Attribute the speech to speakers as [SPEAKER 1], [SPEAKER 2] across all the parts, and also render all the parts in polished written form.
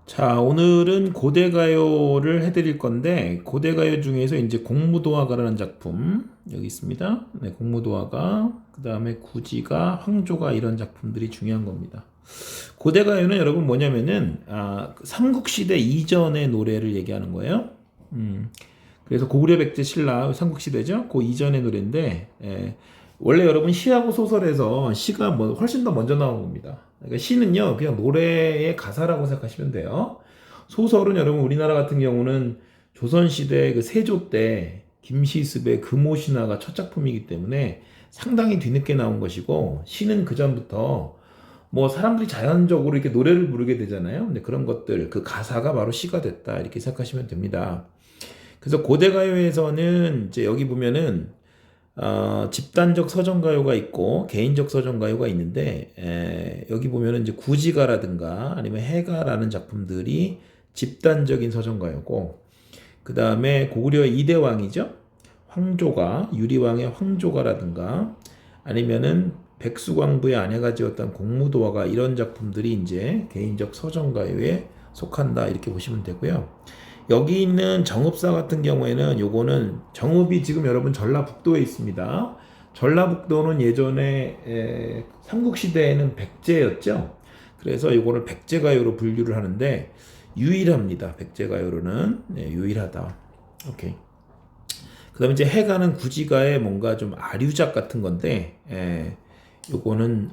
[SPEAKER 1] 자, 오늘은 고대가요를 해드릴 건데, 고대가요 중에서 이제 공무도화가라는 작품, 여기 있습니다. 네, 공무도화가, 그 다음에 구지가, 황조가 이런 작품들이 중요한 겁니다. 고대가요는 여러분 뭐냐면은, 삼국시대 이전의 노래를 얘기하는 거예요. 그래서 고구려 백제 신라, 삼국시대죠? 그 이전의 노래인데, 원래 여러분 시하고 소설에서 시가 훨씬 더 먼저 나온 겁니다. 그러니까 시는요, 그냥 노래의 가사라고 생각하시면 돼요. 소설은 여러분 우리나라 같은 경우는 조선시대 그 세조 때 김시습의 금오신화가 첫 작품이기 때문에 상당히 뒤늦게 나온 것이고, 시는 그 전부터 뭐 사람들이 자연적으로 이렇게 노래를 부르게 되잖아요. 근데 그런 것들, 그 가사가 바로 시가 됐다 이렇게 생각하시면 됩니다. 그래서 고대가요에서는 이제 여기 보면은 집단적 서정가요가 있고 개인적 서정가요가 있는데, 여기 보면은 이제 구지가라든가 아니면 해가라는 작품들이 집단적인 서정가요고, 그 다음에 고구려 이대왕이죠. 황조가, 유리왕의 황조가라든가 아니면은 백수광부의 아내가 지었던 공무도화가, 이런 작품들이 이제 개인적 서정가요에 속한다 이렇게 보시면 되고요. 여기 있는 정읍사 같은 경우에는 요거는 정읍이 지금 여러분 전라북도에 있습니다. 전라북도는 예전에 삼국시대에는 백제였죠. 그래서 요거를 백제가요로 분류를 하는데 유일합니다. 백제가요로는 유일하다. 오케이. 그다음에 이제 해가는 구지가의 뭔가 좀 아류작 같은 건데, 요거는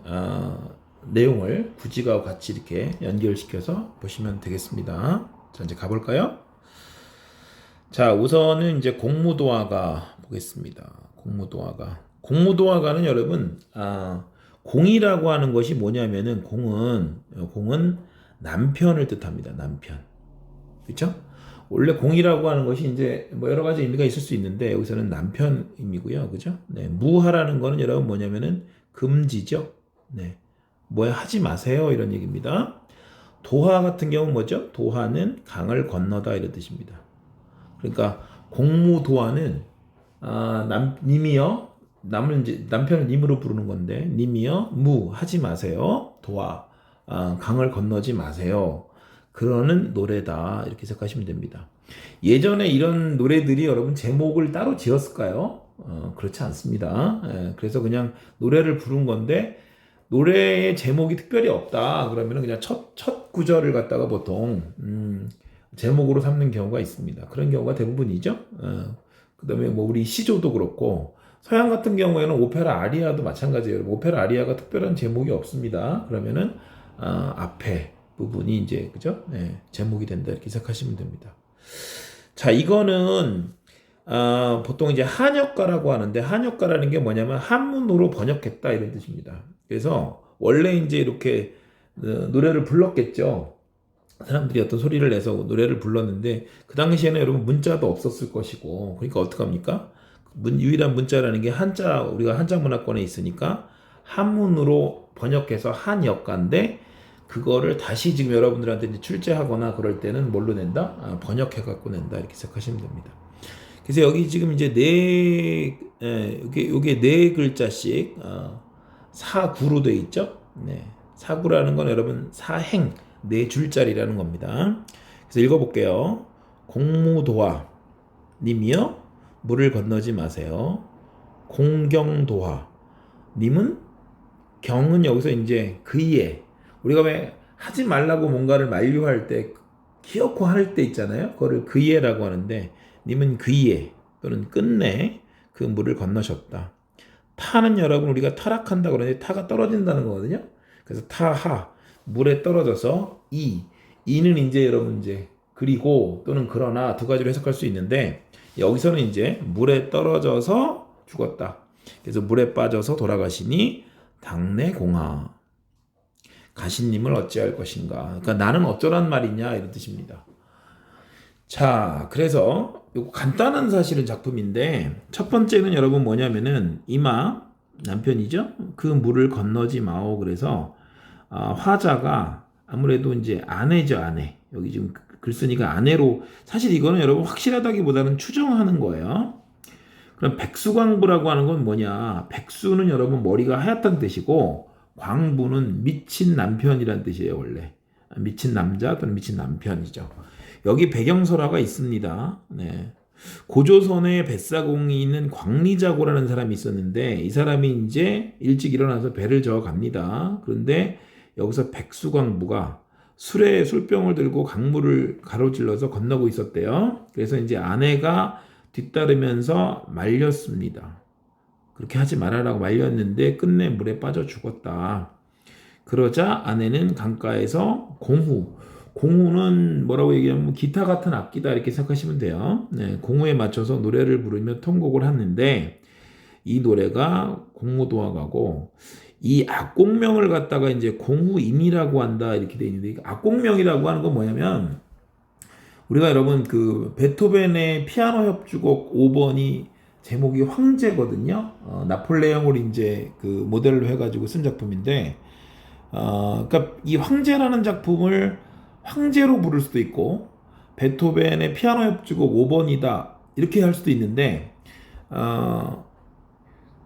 [SPEAKER 1] 내용을 구지가와 같이 이렇게 연결시켜서 보시면 되겠습니다. 자, 이제 가볼까요? 자, 우선은 이제 공무도화가 보겠습니다. 공무도화가는 여러분, 공이라고 하는 것이 뭐냐면은 공은 남편을 뜻합니다. 남편. 그렇죠? 원래 공이라고 하는 것이 이제 뭐 여러 가지 의미가 있을 수 있는데, 여기서는 남편 의미고요. 그죠? 네, 무하라는 거는 여러분 뭐냐면은 금지죠. 네. 뭐 하지 마세요 이런 얘기입니다. 도하 같은 경우는 뭐죠? 도하는 강을 건너다 이런 뜻입니다. 그러니까 공무도화는 님이여, 남을 이제 남편을 님으로 부르는 건데, 님이여 하지 마세요. 도화, 강을 건너지 마세요. 그러는 노래다 이렇게 생각하시면 됩니다. 예전에 이런 노래들이 여러분 제목을 따로 지었을까요? 그렇지 않습니다. 그래서 그냥 노래를 부른 건데, 노래의 제목이 특별히 없다 그러면 그냥 첫 구절을 갖다가 보통 제목으로 삼는 경우가 있습니다. 그런 경우가 대부분이죠. 그다음에 뭐 우리 시조도 그렇고, 서양 같은 경우에는 오페라 아리아도 마찬가지예요. 오페라 아리아가 특별한 제목이 없습니다. 그러면은 앞에 부분이 이제 그죠? 제목이 된다 이렇게 생각하시면 됩니다. 자, 이거는 보통 이제 한역가라고 하는데, 한역가라는 게 뭐냐면 한문으로 번역했다 이런 뜻입니다. 그래서 원래 이제 이렇게 노래를 불렀겠죠. 사람들이 어떤 소리를 내서 노래를 불렀는데, 그 당시에는 여러분 문자도 없었을 것이고, 그러니까 어떡합니까? 유일한 문자라는 게 한자, 우리가 한자 문화권에 있으니까 한문으로 번역해서 한역가인데, 그거를 다시 지금 여러분들한테 이제 출제하거나 그럴 때는 뭘로 낸다? 번역해 갖고 낸다 이렇게 생각하시면 됩니다. 그래서 여기 지금 이제 요게 네 글자씩 사구로 돼 있죠. 네. 사구라는 건 여러분 사행, 네 줄짜리라는 겁니다. 그래서 읽어볼게요. 공무도화 님이여 물을 건너지 마세요. 공경도화 님은, 경은 여기서 이제 그의, 우리가 왜 하지 말라고 뭔가를 만류할 때 기어코 할 때 있잖아요. 그거를 그의라고 하는데, 님은 그의 또는 끝내 그 물을 건너셨다. 타는 여러분 우리가 타락한다 그러는데 타가 떨어진다는 거거든요. 그래서 타하, 물에 떨어져서 이는 이제 여러분 이제 그리고 또는 그러나 두 가지로 해석할 수 있는데, 여기서는 이제 물에 떨어져서 죽었다. 그래서 물에 빠져서 돌아가시니 당내 공하, 가신님을 어찌할 것인가. 그러니까 나는 어쩌란 말이냐 이런 뜻입니다. 자, 그래서 이거 간단한 사실은 작품인데, 첫 번째는 여러분 뭐냐면은 이마, 남편이죠. 그 물을 건너지 마오. 그래서 화자가 아무래도 이제 아내죠, 아내. 여기 지금 글 쓰니까 아내로, 사실 이거는 여러분 확실하다기보다는 추정하는 거예요. 그럼 백수광부라고 하는 건 뭐냐? 백수는 여러분 머리가 하얗다는 뜻이고, 광부는 미친 남편이란 뜻이에요, 원래. 미친 남자 또는 미친 남편이죠. 여기 배경설화가 있습니다. 네. 고조선에 뱃사공이 있는 광리자고라는 사람이 있었는데 이 사람이 이제 일찍 일어나서 배를 저어 갑니다. 그런데 여기서 백수광부가 술병을 들고 강물을 가로질러서 건너고 있었대요. 그래서 이제 아내가 뒤따르면서 말렸습니다. 그렇게 하지 말아라고 말렸는데 끝내 물에 빠져 죽었다. 그러자 아내는 강가에서 공후는 뭐라고 얘기하면 기타 같은 악기다 이렇게 생각하시면 돼요. 네, 공후에 맞춰서 노래를 부르며 통곡을 하는데 이 노래가 공무도화가고 이 악곡명을 갖다가 이제 공후인이라고 한다 이렇게 돼 있는데 악곡명이라고 하는 건 뭐냐면 우리가 여러분 그 베토벤의 피아노 협주곡 5번이 제목이 황제거든요. 나폴레옹을 이제 그 모델로 해가지고 쓴 작품인데, 그러니까 이 황제라는 작품을 황제로 부를 수도 있고, 베토벤의 피아노 협주곡 5번이다 이렇게 할 수도 있는데,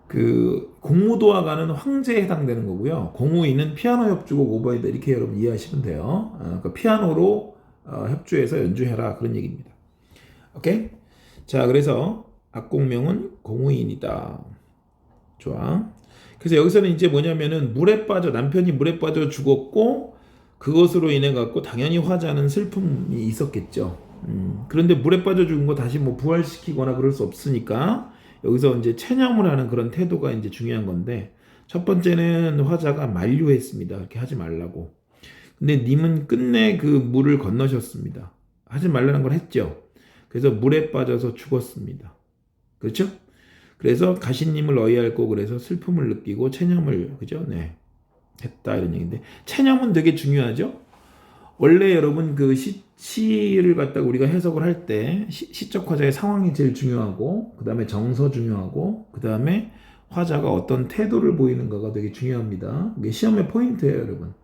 [SPEAKER 1] 그 공무도화가는 황제에 해당되는 거고요. 공후인은 피아노 협주곡 5번이다 이렇게 여러분 이해하시면 돼요. 그러니까 피아노로 협주해서 연주해라 그런 얘기입니다. 오케이? 자, 그래서 악곡명은 공후인이다. 좋아. 그래서 여기서는 이제 뭐냐면은 남편이 물에 빠져 죽었고 그것으로 인해 갖고 당연히 화자는 슬픔이 있었겠죠. 그런데 물에 빠져 죽은 거 다시 뭐 부활시키거나 그럴 수 없으니까 여기서 이제 체념을 하는 그런 태도가 이제 중요한 건데 첫 번째는 화자가 만류했습니다. 그렇게 하지 말라고. 근데 님은 끝내 그 물을 건너셨습니다. 하지 말라는 걸 했죠. 그래서 물에 빠져서 죽었습니다. 그렇죠? 그래서 가시님을 어이할고 그래서 슬픔을 느끼고 체념을 그죠? 네. 했다 이런 얘기인데 체념은 되게 중요하죠. 원래 여러분 그 시를 갖다가 우리가 해석을 할 때 시적 화자의 상황이 제일 중요하고 그 다음에 정서 중요하고 그 다음에 화자가 어떤 태도를 보이는가가 되게 중요합니다. 이게 시험의 포인트예요, 여러분.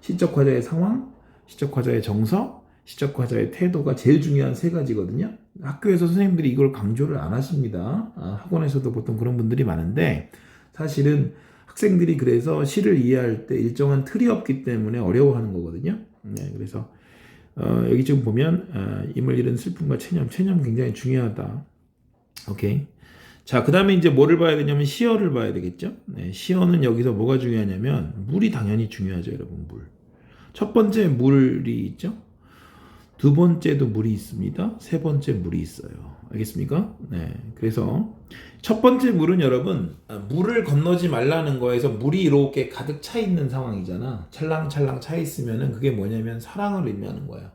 [SPEAKER 1] 시적 화자의 상황, 시적 화자의 정서, 시적 화자의 태도가 제일 중요한 세 가지거든요. 학교에서 선생님들이 이걸 강조를 안 하십니다. 학원에서도 보통 그런 분들이 많은데 사실은 학생들이 그래서 시를 이해할 때 일정한 틀이 없기 때문에 어려워하는 거거든요. 네, 그래서 여기 지금 보면 임을 잃은 슬픔과 체념 굉장히 중요하다. 오케이. 자, 그 다음에 이제 뭐를 봐야 되냐면 시어를 봐야 되겠죠. 네, 시어는 여기서 뭐가 중요하냐면 물이 당연히 중요하죠, 여러분. 물. 첫 번째 물이 있죠. 두 번째도 물이 있습니다. 세 번째 물이 있어요. 알겠습니까? 네. 그래서 첫 번째 물은 여러분 물을 건너지 말라는 거에서 물이 이렇게 가득 차 있는 상황이잖아. 찰랑찰랑 차 있으면은 그게 뭐냐면 사랑을 의미하는 거예요.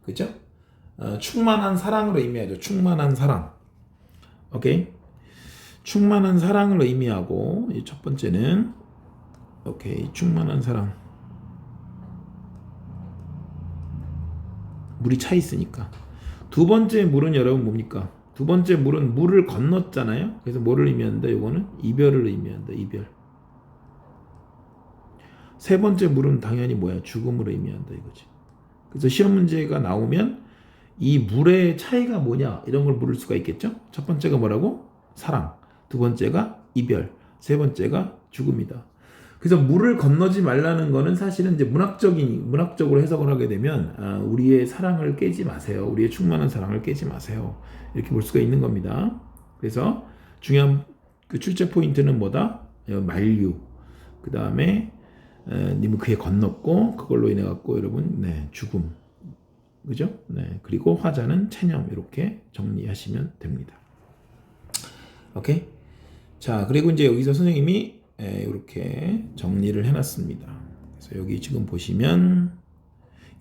[SPEAKER 1] 그죠? 충만한 사랑을 의미하죠. 충만한 사랑. 오케이? 충만한 사랑을 의미하고 이 첫 번째는 오케이 충만한 사랑. 물이 차 있으니까. 두 번째 물은 여러분 뭡니까? 두 번째 물은 물을 건넜잖아요. 그래서 뭐를 의미한다? 이거는 이별을 의미한다. 이별. 세 번째 물은 당연히 뭐야? 죽음을 의미한다 이거지. 그래서 시험 문제가 나오면 이 물의 차이가 뭐냐? 이런 걸 물을 수가 있겠죠? 첫 번째가 뭐라고? 사랑. 두 번째가 이별. 세 번째가 죽음이다. 그래서 물을 건너지 말라는 거는 사실은 이제 문학적으로 해석을 하게 되면 우리의 사랑을 깨지 마세요. 우리의 충만한 사랑을 깨지 마세요. 이렇게 볼 수가 있는 겁니다. 그래서 중요한 그 출제 포인트는 뭐다? 만류. 그 다음에 님은 그에 건넜고 그걸로 인해 갖고 여러분 네, 죽음. 그죠? 네. 그리고 화자는 체념 이렇게 정리하시면 됩니다. 오케이? 자, 그리고 이제 여기서 선생님이 이렇게 정리를 해놨습니다. 그래서 여기 지금 보시면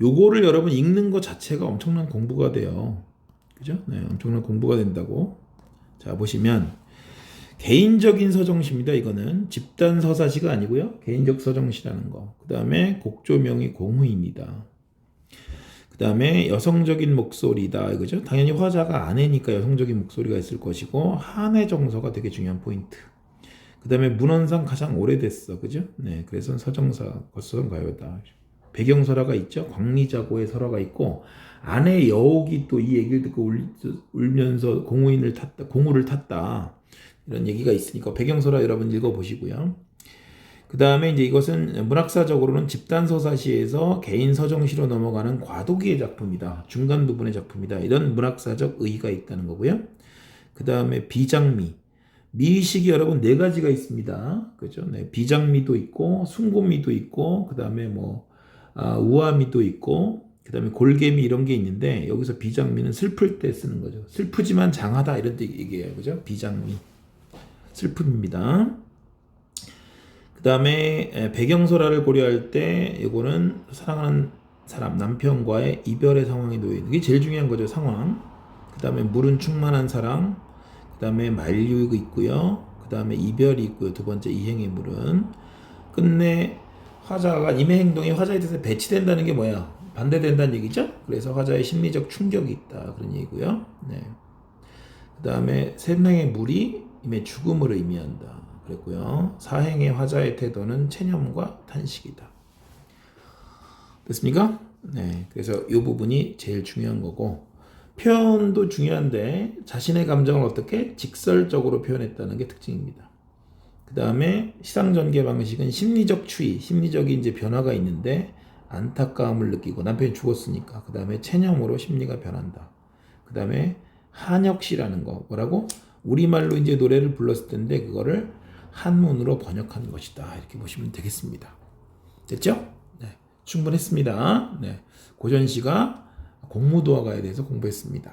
[SPEAKER 1] 요거를 여러분 읽는 것 자체가 엄청난 공부가 돼요. 그죠? 네, 엄청난 공부가 된다고. 자, 보시면 개인적인 서정시입니다. 이거는 집단 서사시가 아니고요. 개인적 서정시라는 거. 그 다음에 곡조명이 공후입니다. 그 다음에 여성적인 목소리다. 이거죠? 당연히 화자가 아내니까 여성적인 목소리가 있을 것이고 한의 정서가 되게 중요한 포인트. 그 다음에 문헌상 가장 오래됐어. 그죠? 네. 그래서 서정사, 거서가요다. 배경설화가 있죠. 광리자고의 설화가 있고 아내 여옥이 또 이 얘기를 듣고 울면서 공후를 탔다. 이런 얘기가 있으니까 배경설화 여러분 읽어보시고요. 그 다음에 이제 이것은 문학사적으로는 집단서사시에서 개인 서정시로 넘어가는 과도기의 작품이다. 중간 부분의 작품이다. 이런 문학사적 의의가 있다는 거고요. 그 다음에 비장미. 미의식이 여러분 네 가지가 있습니다. 그죠? 네, 비장미도 있고, 숭고미도 있고, 그 다음에 우아미도 있고, 그 다음에 골개미 이런 게 있는데, 여기서 비장미는 슬플 때 쓰는 거죠. 슬프지만 장하다 이런 때 얘기해요. 그죠? 비장미. 슬픔입니다. 그 다음에 배경설화를 고려할 때 이거는 사랑하는 사람 남편과의 이별의 상황에 놓여 있는 게 제일 중요한 거죠. 상황. 그 다음에 물은 충만한 사랑. 그 다음에 만류가 있고요. 그 다음에 이별이 있고요. 두 번째 이행의 물은. 끝내 화자가 임의 행동이 화자에 대해서 배치된다는 게 뭐야? 반대된다는 얘기죠. 그래서 화자의 심리적 충격이 있다 그런 얘기고요. 네. 그 다음에 생명의 물이 임의 죽음을 의미한다. 그랬고요. 사행의 화자의 태도는 체념과 탄식이다. 됐습니까? 네. 그래서 이 부분이 제일 중요한 거고, 표현도 중요한데 자신의 감정을 어떻게 직설적으로 표현했다는 게 특징입니다. 그 다음에 시상전개 방식은 심리적 추이, 심리적인 이제 변화가 있는데 안타까움을 느끼고 남편이 죽었으니까. 그 다음에 체념으로 심리가 변한다. 그 다음에 한역시라는 거 뭐라고? 우리말로 이제 노래를 불렀을 텐데 그거를 한문으로 번역한 것이다. 이렇게 보시면 되겠습니다. 됐죠? 네, 충분했습니다. 네, 고전시가 공무도화가에 대해서 공부했습니다.